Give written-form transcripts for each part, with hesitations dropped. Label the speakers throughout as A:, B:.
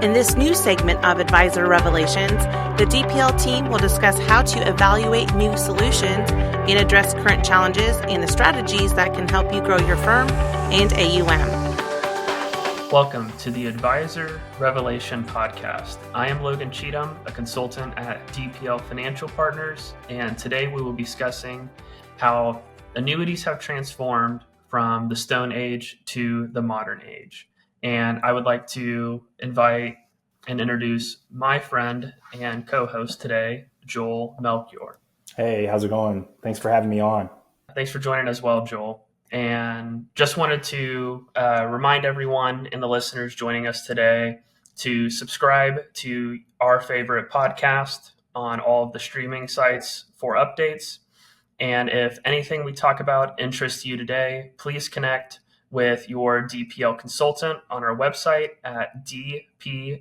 A: In this new segment of Advisor Revelations, the DPL team will discuss how to evaluate new solutions and address current challenges and the strategies that can help you grow your firm and AUM.
B: Welcome to the Advisor Revelation Podcast. I am Logan Cheatham, a consultant at DPL Financial Partners, and today we will be discussing how annuities have transformed from the Stone Age to the modern age. And I would like to invite and introduce my friend and co-host today, Joel Melchior.
C: Hey, how's it going? Thanks for having me on.
B: Thanks for joining as well, Joel. And just wanted to remind everyone and the listeners joining us today to subscribe to our favorite podcast on all of the streaming sites for updates. And if anything we talk about interests you today, please connect with your DPL consultant on our website at dplfp.com.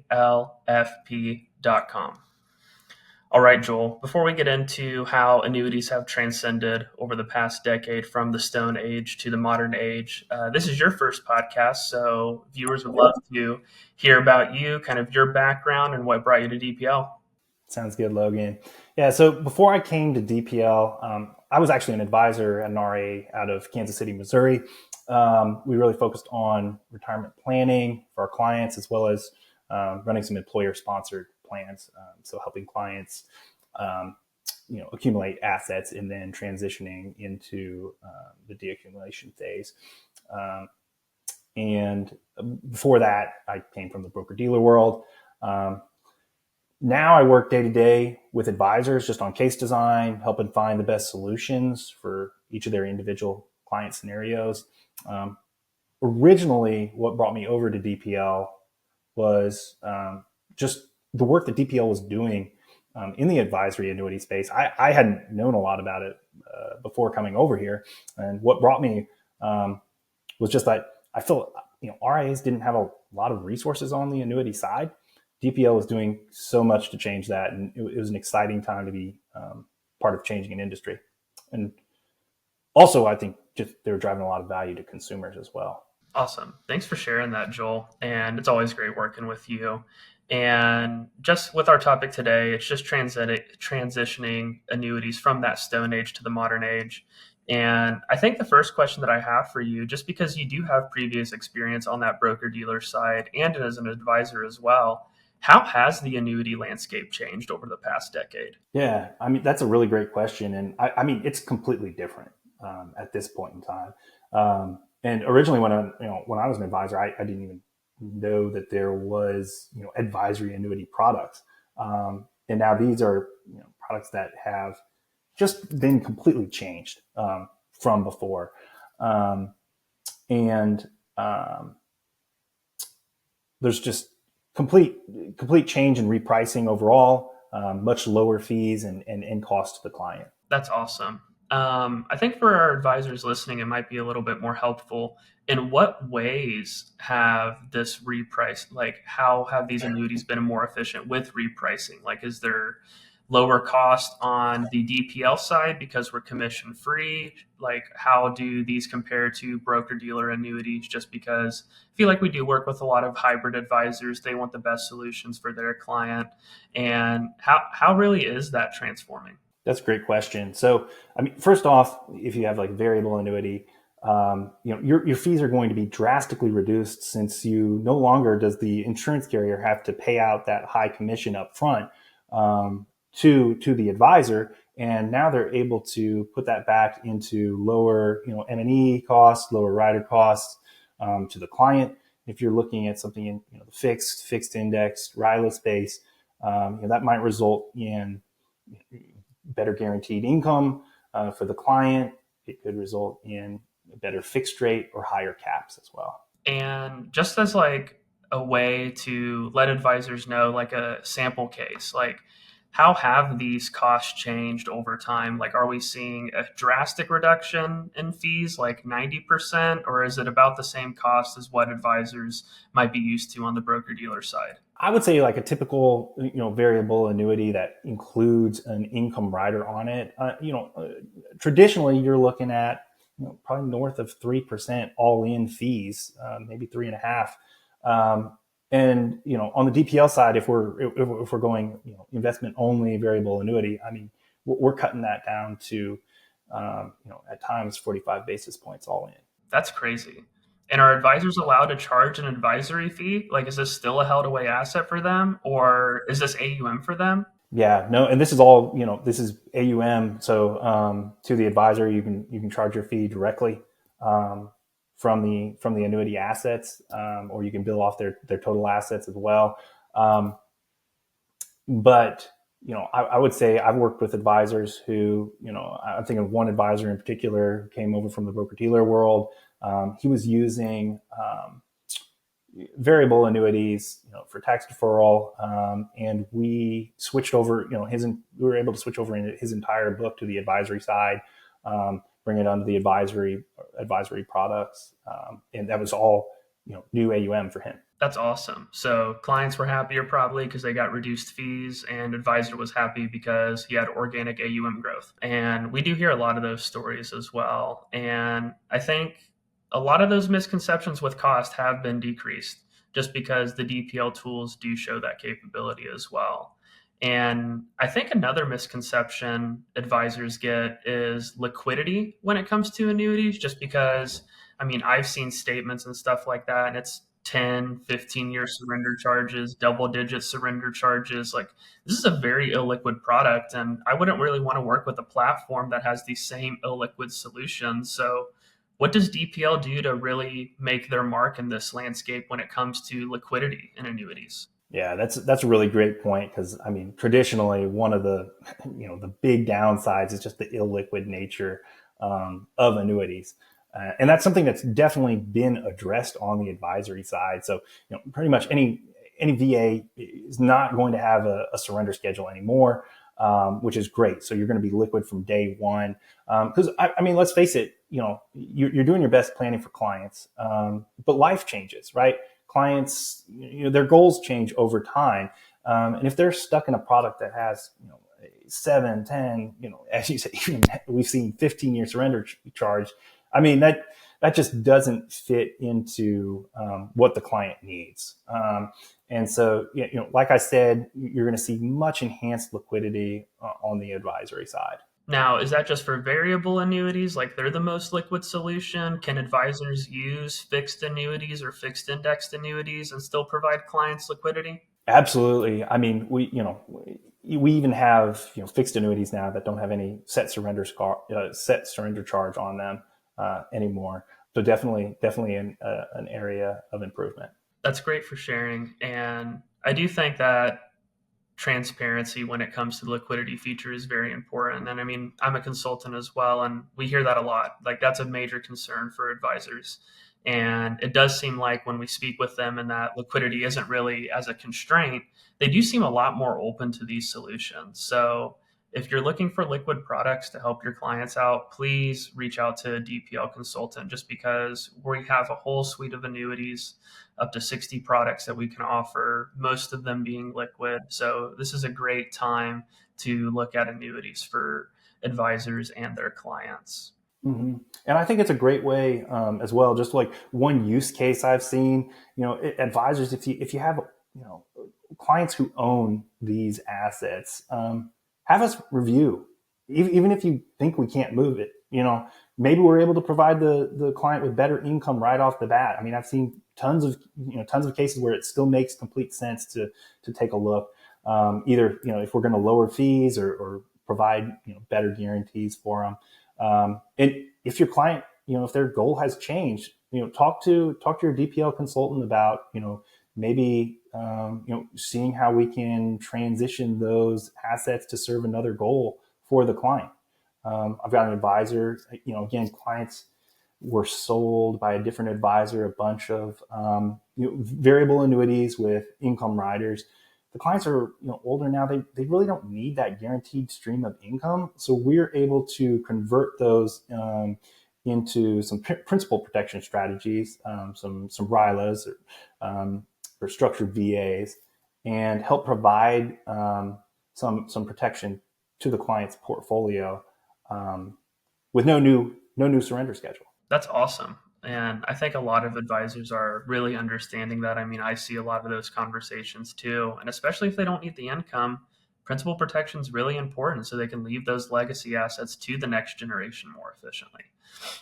B: All right, Joel, before we get into how annuities have transcended over the past decade from the Stone Age to the modern age, this is your first podcast, so viewers would love to hear about you, kind of your background and what brought you to DPL.
C: Sounds good, Logan. Yeah, so before I came to DPL, I was actually an advisor at an RA out of Kansas City, Missouri. We really focused on retirement planning for our clients, as well as running some employer-sponsored plans. So helping clients, accumulate assets and then transitioning into the deaccumulation phase. And before that, I came from the broker-dealer world. Now I work day to day with advisors just on case design, helping find the best solutions for each of their individual client scenarios. Originally, what brought me over to DPL was just the work that DPL was doing in the advisory annuity space. I hadn't known a lot about it before coming over here. And what brought me was just that I felt, RIAs didn't have a lot of resources on the annuity side. DPL was doing so much to change that, and it was an exciting time to be part of changing an industry. And also, I think just they were driving a lot of value to consumers as well.
B: Awesome. Thanks for sharing that, Joel. And it's always great working with you. And just with our topic today, it's just transitioning annuities from that Stone Age to the modern age. And I think the first question that I have for you, just because you do have previous experience on that broker-dealer side and as an advisor as well, how has the annuity landscape changed over the past decade?
C: Yeah, that's a really great question. And it's completely different at this point in time. And originally when I was an advisor, I didn't even know that there was, advisory annuity products. And now these are products that have just been completely changed from before. There's just complete change in repricing overall, much lower fees and cost to the client.
B: That's awesome. I think for our advisors listening, it might be a little bit more helpful. In what ways have this reprice, how have these annuities been more efficient with repricing? Is there lower cost on the DPL side because we're commission free? How do these compare to broker dealer annuities? Just because I feel like we do work with a lot of hybrid advisors. They want the best solutions for their client. And how really is that transforming?
C: That's a great question. So, first off, if you have variable annuity, your fees are going to be drastically reduced, since you no longer does the insurance carrier have to pay out that high commission up front to the advisor. And now they're able to put that back into lower, M&E costs, lower rider costs to the client. If you're looking at something in the fixed index, RILA space, that might result in better guaranteed income for the client. It could result in a better fixed rate or higher caps as well.
B: And just as a way to let advisors know, a sample case, how have these costs changed over time? Are we seeing a drastic reduction in fees, 90%, or is it about the same cost as what advisors might be used to on the broker-dealer side?
C: I would say a typical, variable annuity that includes an income rider on it. Traditionally you're looking at probably north of 3% all-in fees, maybe 3.5%. And on the DPL side, if we're going investment only variable annuity, I mean, we're cutting that down to at times 45 basis points all in.
B: That's crazy. And are advisors allowed to charge an advisory fee? Like, is this still a held away asset for them, or is this AUM for them?
C: Yeah, no, and this is all this is AUM. So to the advisor, you can charge your fee directly from the annuity assets, or you can bill off their total assets as well. But I would say I've worked with advisors who, I'm thinking of one advisor in particular who came over from the broker-dealer world. He was using variable annuities, for tax deferral, and we switched over. We were able to switch over his entire book to the advisory side, bring it onto the advisory products, and that was all new AUM for him.
B: That's awesome. So clients were happier probably because they got reduced fees, and advisor was happy because he had organic AUM growth. And we do hear a lot of those stories as well. And I think a lot of those misconceptions with cost have been decreased just because the DPL tools do show that capability as well. And I think another misconception advisors get is liquidity when it comes to annuities, just because, I mean, I've seen statements and stuff like that, and it's 10, 15-year surrender charges, double-digit surrender charges. Like, this is a very illiquid product, and I wouldn't really want to work with a platform that has these same illiquid solutions. So what does DPL do to really make their mark in this landscape when it comes to liquidity in annuities?
C: Yeah, that's a really great point, because I mean, traditionally, one of the the big downsides is just the illiquid nature of annuities, and that's something that's definitely been addressed on the advisory side. So pretty much any VA is not going to have a surrender schedule anymore, which is great. So you're going to be liquid from day one, because I mean, let's face it, you're doing your best planning for clients, but life changes, right? Clients, their goals change over time. And if they're stuck in a product that has, 7, 10, as you say, even we've seen 15-year surrender charge. I mean, that just doesn't fit into what the client needs. And so, like I said, you're going to see much enhanced liquidity on the advisory side.
B: Now, is that just for variable annuities? Like, they're the most liquid solution? Can advisors use fixed annuities or fixed indexed annuities and still provide clients liquidity?
C: Absolutely. I mean, we even have fixed annuities now that don't have any set surrender charge on them anymore. So definitely an area of improvement.
B: That's great for sharing, and I do think that transparency when it comes to the liquidity feature is very important. And I mean, I'm a consultant as well, and we hear that a lot. Like, that's a major concern for advisors. And it does seem like when we speak with them and that liquidity isn't really as a constraint, they do seem a lot more open to these solutions. So if you're looking for liquid products to help your clients out, please reach out to a DPL consultant, just because we have a whole suite of annuities, up to 60 products that we can offer, most of them being liquid. So this is a great time to look at annuities for advisors and their clients.
C: Mm-hmm. And I think it's a great way as well. Just like one use case I've seen, advisors, if you have clients who own these assets, have us review, even if you think we can't move it. Maybe we're able to provide the client with better income right off the bat. I mean, I've seen tons of cases where it still makes complete sense to take a look. Either if we're going to lower fees or provide better guarantees for them. And if your client, if their goal has changed, talk to your DPL consultant about, maybe, seeing how we can transition those assets to serve another goal for the client. I've got an advisor, again, clients were sold by a different advisor, a bunch of, variable annuities with income riders. The clients are older now. They really don't need that guaranteed stream of income. So we're able to convert those into some principal protection strategies, some RILAs or structured VAs, and help provide some protection to the client's portfolio with no new surrender schedule.
B: That's awesome. And I think a lot of advisors are really understanding that. I mean, I see a lot of those conversations too. And especially if they don't need the income, principal protection is really important so they can leave those legacy assets to the next generation more efficiently.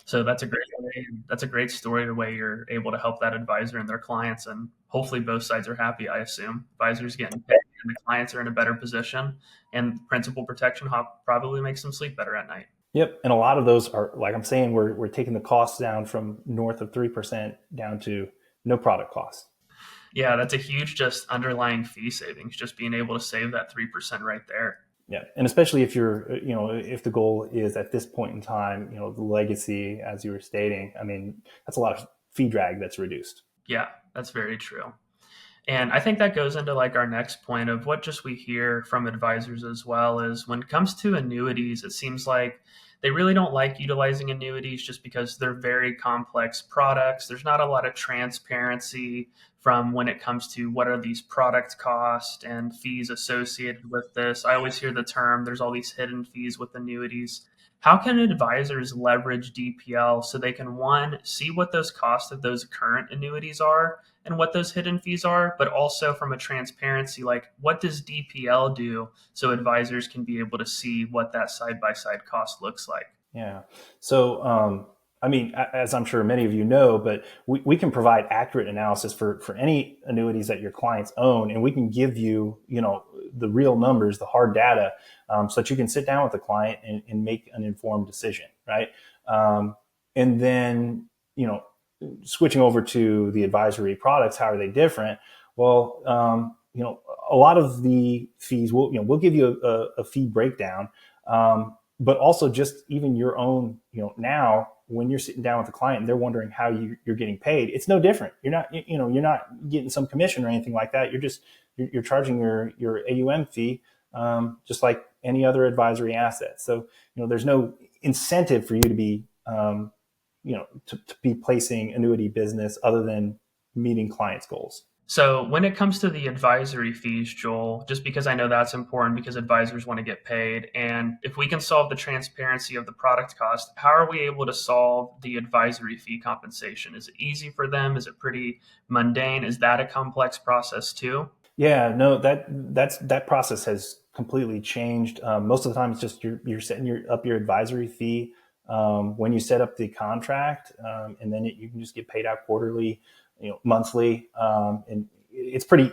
B: So that's a great way. That's a great story the way you're able to help that advisor and their clients. And hopefully both sides are happy, I assume. Advisors getting paid and the clients are in a better position. And principal protection probably makes them sleep better at night.
C: Yep. And a lot of those are, like I'm saying, we're taking the costs down from north of 3% down to no product cost.
B: Yeah, that's a huge just underlying fee savings, just being able to save that 3% right there.
C: Yeah. And especially if if the goal is at this point in time, the legacy, as you were stating, I mean, that's a lot of fee drag that's reduced.
B: Yeah, that's very true. And I think that goes into like our next point of what just we hear from advisors as well is when it comes to annuities, it seems like they really don't like utilizing annuities just because they're very complex products. There's not a lot of transparency from when it comes to what are these product costs and fees associated with this. I always hear the term, there's all these hidden fees with annuities. How can advisors leverage DPL so they can, one, see what those costs of those current annuities are and what those hidden fees are, but also from a transparency, like what does DPL do so advisors can be able to see what that side-by-side cost looks like?
C: Yeah. So, I mean, as I'm sure many of you know, but we can provide accurate analysis for any annuities that your clients own, and we can give you, the real numbers, the hard data, so that you can sit down with the client and make an informed decision, right? And then, switching over to the advisory products, how are they different? Well, a lot of the fees we'll give you a fee breakdown, but also just even your own, now when you're sitting down with the client and they're wondering how you're getting paid, it's no different. You're not getting some commission or anything like that. You're charging your AUM fee, just like any other advisory asset. So, there's no incentive for you to be, to be placing annuity business other than meeting clients' goals.
B: So when it comes to the advisory fees, Joel, just because I know that's important because advisors want to get paid. And if we can solve the transparency of the product cost, how are we able to solve the advisory fee compensation? Is it easy for them? Is it pretty mundane? Is that a complex process too?
C: Yeah, no, that process has completely changed. Most of the time it's just you're setting up your advisory fee when you set up the contract, and then you can just get paid out quarterly, monthly, and it's pretty.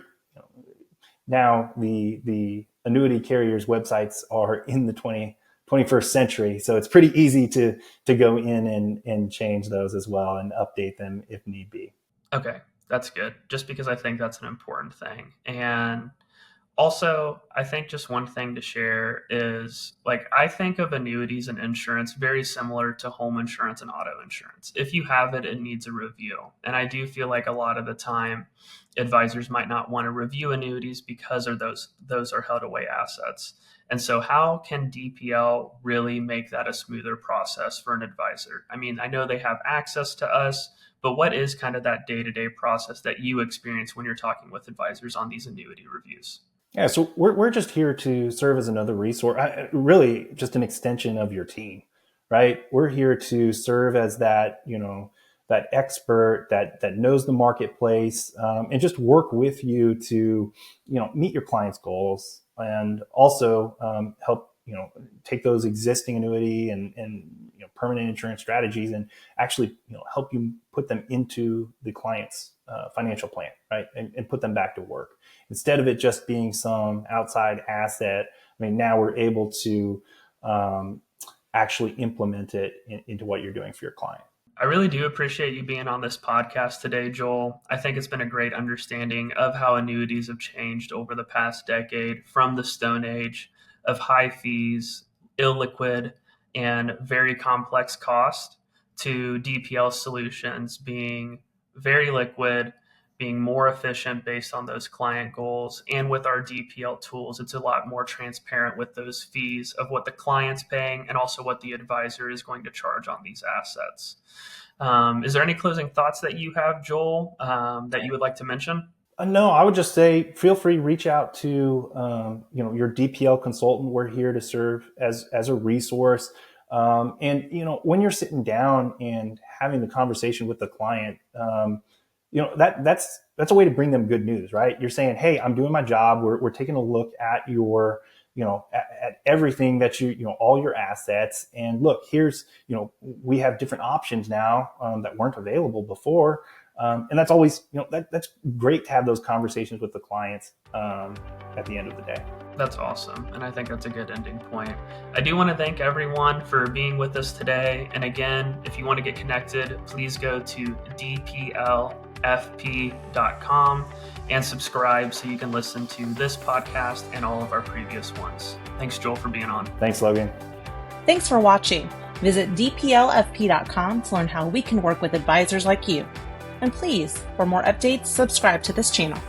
C: Now the annuity carriers' websites are in the 21st century, so it's pretty easy to go in and change those as well and update them if need be.
B: Okay, that's good. Just because I think that's an important thing. And also, I think just one thing to share is like I think of annuities and insurance very similar to home insurance and auto insurance. If you have it, it needs a review. And I do feel like a lot of the time advisors might not want to review annuities because of those are held away assets. And so how can DPL really make that a smoother process for an advisor? I mean, I know they have access to us, but what is kind of that day-to-day process that you experience when you're talking with advisors on these annuity reviews?
C: Yeah, so we're just here to serve as another resource, really just an extension of your team, right? We're here to serve as that, that expert that knows the marketplace, and just work with you to, meet your clients' goals and also help, take those existing annuity and permanent insurance strategies and actually, help you put them into the client's financial plan, right? And put them back to work. Instead of it just being some outside asset, I mean, now we're able to actually implement it into what you're doing for your client.
B: I really do appreciate you being on this podcast today, Joel. I think it's been a great understanding of how annuities have changed over the past decade from the Stone Age of high fees, illiquid, and very complex cost to DPL solutions being very liquid, being more efficient based on those client goals. And with our DPL tools, it's a lot more transparent with those fees of what the client's paying and also what the advisor is going to charge on these assets. Is there any closing thoughts that you have, Joel, that you would like to mention?
C: No, I would just say feel free to reach out to your DPL consultant. We're here to serve as a resource. And, when you're sitting down and having the conversation with the client, that's a way to bring them good news, right? You're saying, hey, I'm doing my job. We're taking a look at your, at everything that all your assets. And look, here's, we have different options now that weren't available before. And that's always, that's great to have those conversations with the clients at the end of the day.
B: That's awesome. And I think that's a good ending point. I do want to thank everyone for being with us today. And again, if you want to get connected, please go to dplfp.com and subscribe so you can listen to this podcast and all of our previous ones. Thanks, Joel, for being on.
C: Thanks, Logan.
A: Thanks for watching. Visit dplfp.com to learn how we can work with advisors like you. And please, for more updates, subscribe to this channel.